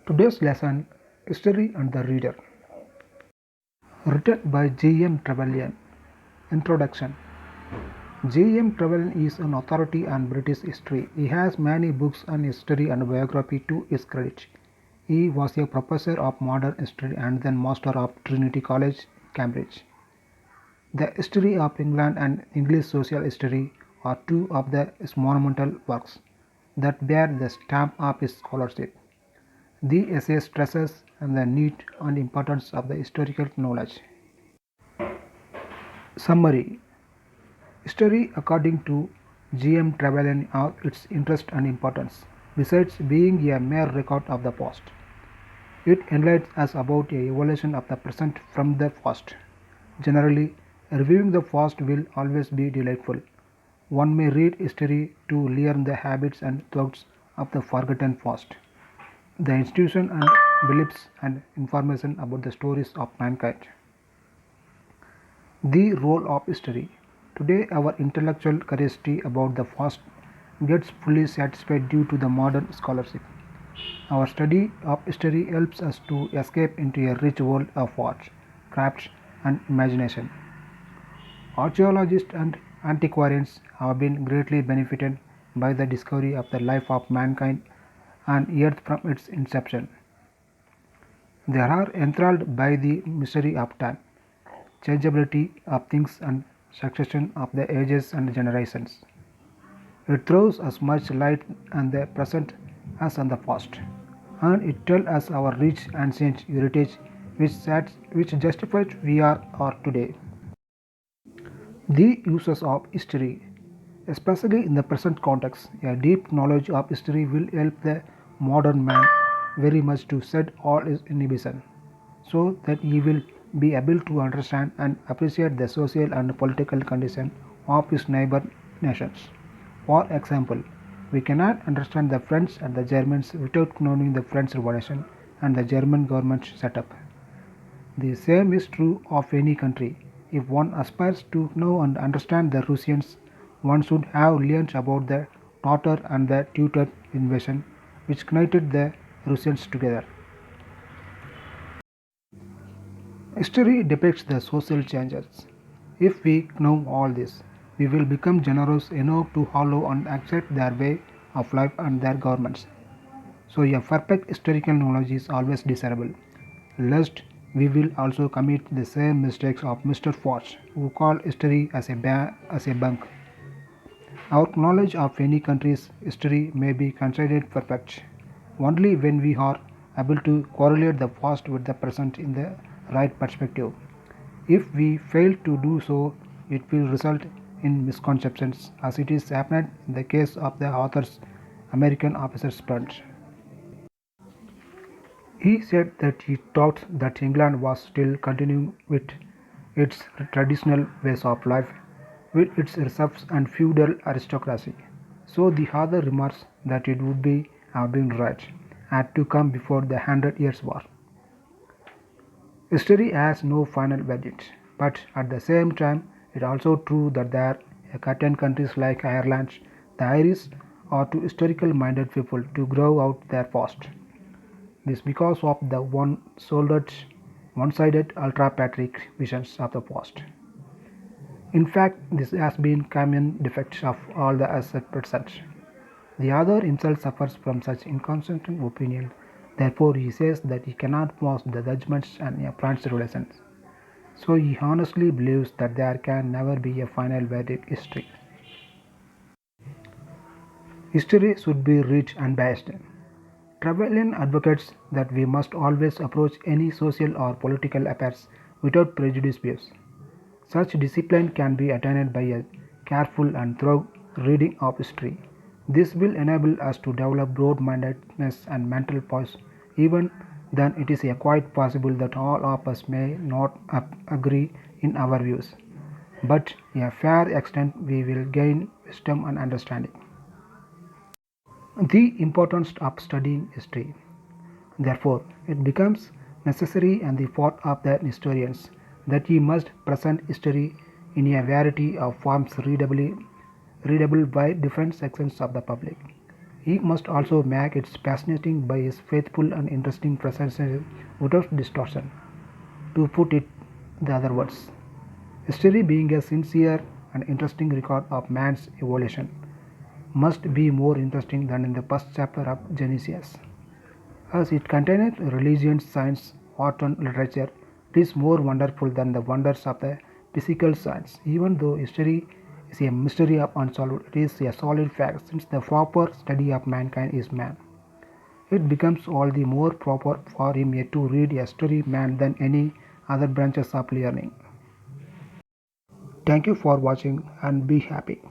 Today's lesson, History and the Reader, written by G.M. Trevelyan. Introduction. G.M. Trevelyan is an authority on British history. He has many books on history and biography to his credit. He was a professor of modern history and then master of Trinity College, Cambridge. The History of England and English Social History are two of his monumental works that bear the stamp of his scholarship. The essay stresses the need and importance of the historical knowledge. Summary. History, according to G.M. Trevelyan, of its interest and importance, besides being a mere record of the past. It enlightens us about a evolution of the present from the past. Generally, reviewing the past will always be delightful. One may read history to learn the habits and thoughts of the forgotten past, the institution and beliefs and information about the stories of mankind. The role of history. Today, our intellectual curiosity about the past gets fully satisfied due to the modern scholarship. Our study of history helps us to escape into a rich world of art, crafts, and imagination. Archaeologists and antiquarians have been greatly benefited by the discovery of the life of mankind and Earth from its inception. They are enthralled by the mystery of time, changeability of things, and succession of the ages and generations. It throws as much light on the present as on the past, and it tells us our rich ancient heritage which justifies we are today. The uses of history, especially in the present context, a deep knowledge of history will help the modern man very much to set all his inhibition, so that he will be able to understand and appreciate the social and political condition of his neighbor nations. For example, we cannot understand the French and the Germans without knowing the French Revolution and the German government setup. The same is true of any country. If one aspires to know and understand the Russians, one should have learned about the Tatar and the Teuton invasion, which united the Russians together. History depicts the social changes. If we know all this, we will become generous enough to follow and accept their way of life and their governments. So, a perfect historical knowledge is always desirable, lest we will also commit the same mistakes of Mr. Fox, who called history as a bunk. Our knowledge of any country's history may be considered perfect only when we are able to correlate the past with the present in the right perspective. If we fail to do so, it will result in misconceptions, as it is happened in the case of the author's American officer's punch. He said that he thought that England was still continuing with its traditional ways of life, with its reserves and feudal aristocracy. So the author remarks that it would be have been right, had to come before the Hundred Years' War. History has no final verdict, but at the same time, it is also true that there are certain countries like Ireland, the Irish, are too historical minded people to grow out their past. This because of the one-sided ultra-patriotic visions of the past. In fact, this has been common defect of all the at present. The author himself suffers from such inconsistent opinion. Therefore, he says that he cannot pass the judgments on a French relations. So he honestly believes that there can never be a final verdict history. History should be rich and biased. Trevelyan advocates that we must always approach any social or political affairs without prejudice views. Such discipline can be attained by a careful and thorough reading of history. This will enable us to develop broad-mindedness and mental poise. Even then, it is quite possible that all of us may not agree in our views, but to a fair extent we will gain wisdom and understanding. The importance of studying history. Therefore, it becomes necessary on the part of the historians that he must present history in a variety of forms readable by different sections of the public. He must also make it fascinating by his faithful and interesting presence without distortion. To put it the other words, history being a sincere and interesting record of man's evolution must be more interesting than in the first chapter of Genesis. As it contains religion, science, art, and literature, it is more wonderful than the wonders of the physical science. Even though history is a mystery of unsolved, it is a solid fact since the proper study of mankind is man. It becomes all the more proper for him to read a story man than any other branches of learning. Thank you for watching and be happy.